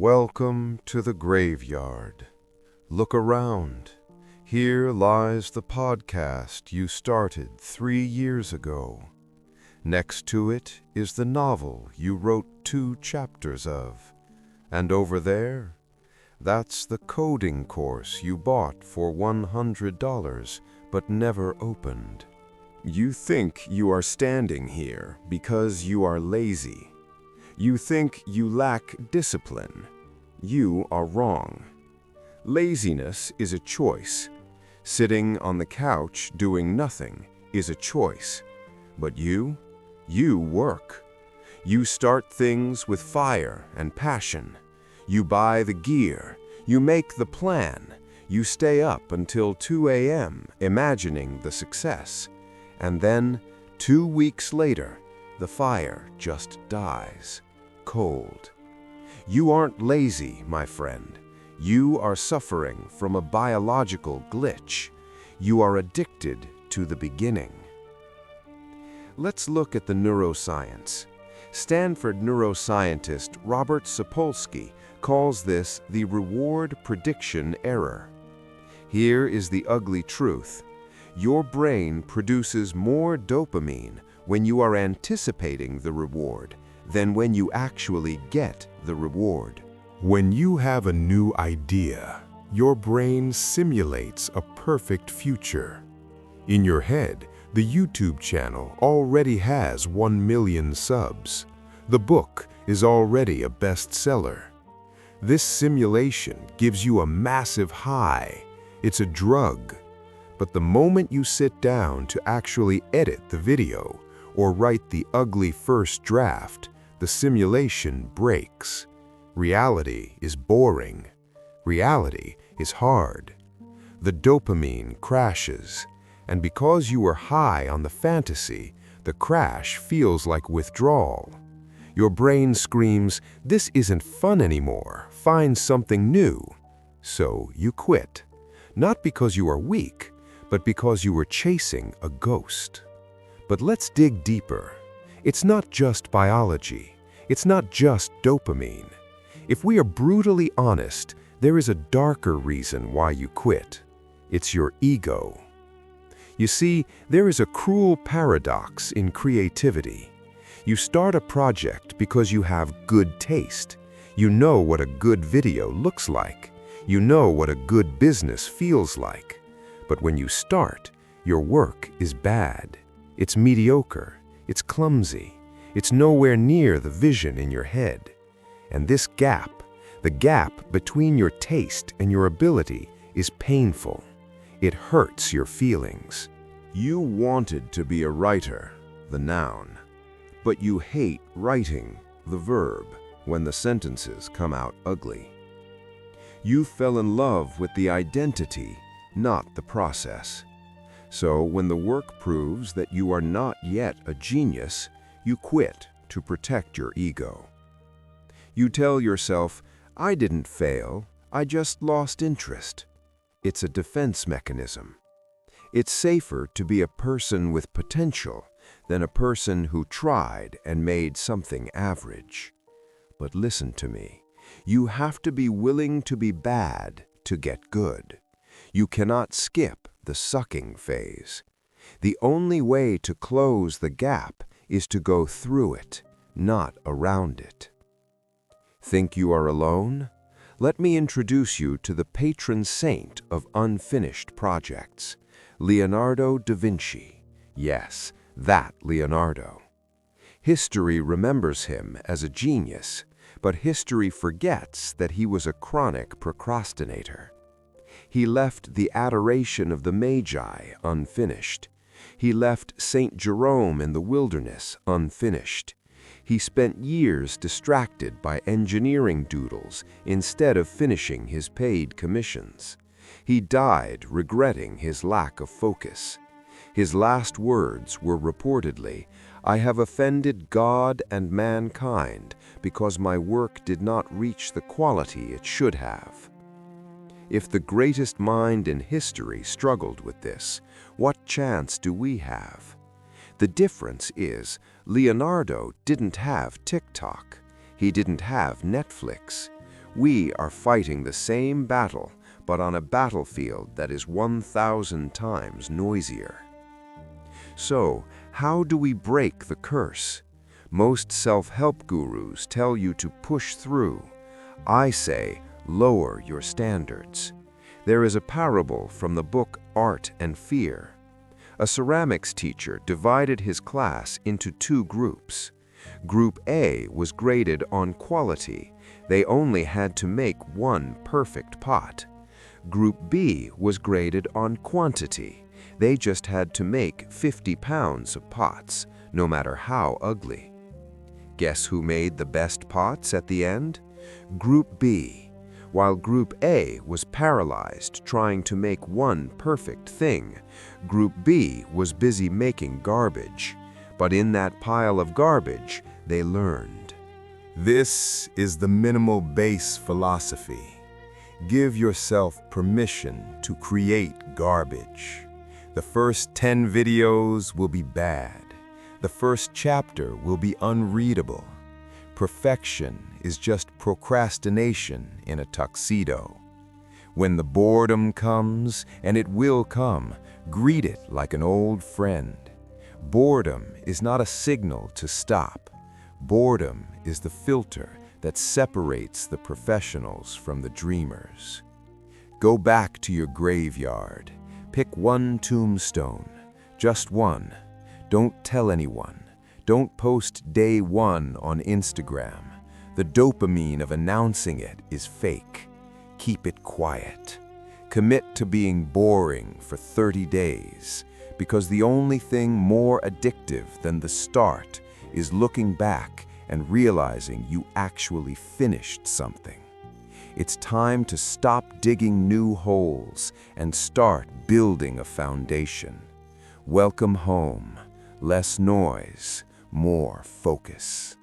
Welcome to the graveyard. Look around. Here lies the podcast you started 3 years ago. Next to it is the novel you wrote 2 chapters of. And over there, that's the coding course you bought for $100 but never opened. You think you are standing here because you are lazy. You think you lack discipline. You are wrong. Laziness is a choice. Sitting on the couch doing nothing is a choice. But you work. You start things with fire and passion. You buy the gear. You make the plan. You stay up until 2 a.m. imagining the success. And then, 2 weeks later, the fire just dies. Cold. You aren't lazy, my friend. You are suffering from a biological glitch. You are addicted to the beginning. Let's look at the neuroscience. Stanford neuroscientist Robert Sapolsky calls this the reward prediction error. Here is the ugly truth. Your brain produces more dopamine when you are anticipating the reward than when you actually get the reward. When you have a new idea, your brain simulates a perfect future. In your head, the YouTube channel already has 1 million subs. The book is already a bestseller. This simulation gives you a massive high. It's a drug. But the moment you sit down to actually edit the video or write the ugly first draft, the simulation breaks. Reality is boring. Reality is hard. The dopamine crashes, and because you were high on the fantasy, the crash feels like withdrawal. Your brain screams, "This isn't fun anymore. Find something new." So you quit. Not because you are weak, but because you were chasing a ghost. But let's dig deeper. It's not just biology. It's not just dopamine. If we are brutally honest, there is a darker reason why you quit. It's your ego. You see, there is a cruel paradox in creativity. You start a project because you have good taste. You know what a good video looks like. You know what a good business feels like. But when you start, your work is bad. It's mediocre. It's clumsy. It's nowhere near the vision in your head. And this gap, the gap between your taste and your ability, is painful. It hurts your feelings. You wanted to be a writer, the noun, but you hate writing, the verb, when the sentences come out ugly. You fell in love with the identity, not the process. So when the work proves that you are not yet a genius, you quit to protect your ego. You tell yourself, "I didn't fail, I just lost interest." It's a defense mechanism. It's safer to be a person with potential than a person who tried and made something average. But listen to me. You have to be willing to be bad to get good. You cannot skip the sucking phase. The only way to close the gap is to go through it, not around it. Think you are alone? Let me introduce you to the patron saint of unfinished projects, Leonardo da Vinci. Yes, that Leonardo. History remembers him as a genius, but history forgets that he was a chronic procrastinator. He left the Adoration of the Magi unfinished. He left St. Jerome in the wilderness unfinished. He spent years distracted by engineering doodles instead of finishing his paid commissions. He died regretting his lack of focus. His last words were reportedly, "I have offended God and mankind because my work did not reach the quality it should have." If the greatest mind in history struggled with this, what chance do we have? The difference is, Leonardo didn't have TikTok. He didn't have Netflix. We are fighting the same battle, but on a battlefield that is 1,000 times noisier. So, how do we break the curse? Most self-help gurus tell you to push through. I say, lower your standards. There is a parable from the book Art and Fear. A ceramics teacher divided his class into two groups. Group A was graded on quality. They only had to make one perfect pot. Group B was graded on quantity. They just had to make 50 pounds of pots, no matter how ugly. Guess who made the best pots at the end? Group B. While Group A was paralyzed trying to make one perfect thing, Group B was busy making garbage. But in that pile of garbage, they learned. This is the minimal base philosophy. Give yourself permission to create garbage. The first 10 videos will be bad. The first chapter will be unreadable. Perfection is just procrastination in a tuxedo. When the boredom comes, and it will come, greet it like an old friend. Boredom is not a signal to stop. Boredom is the filter that separates the professionals from the dreamers. Go back to your graveyard. Pick one tombstone, just one. Don't tell anyone. Don't post day one on Instagram. The dopamine of announcing it is fake. Keep it quiet. Commit to being boring for 30 days, because the only thing more addictive than the start is looking back and realizing you actually finished something. It's time to stop digging new holes and start building a foundation. Welcome home. Less noise, more focus.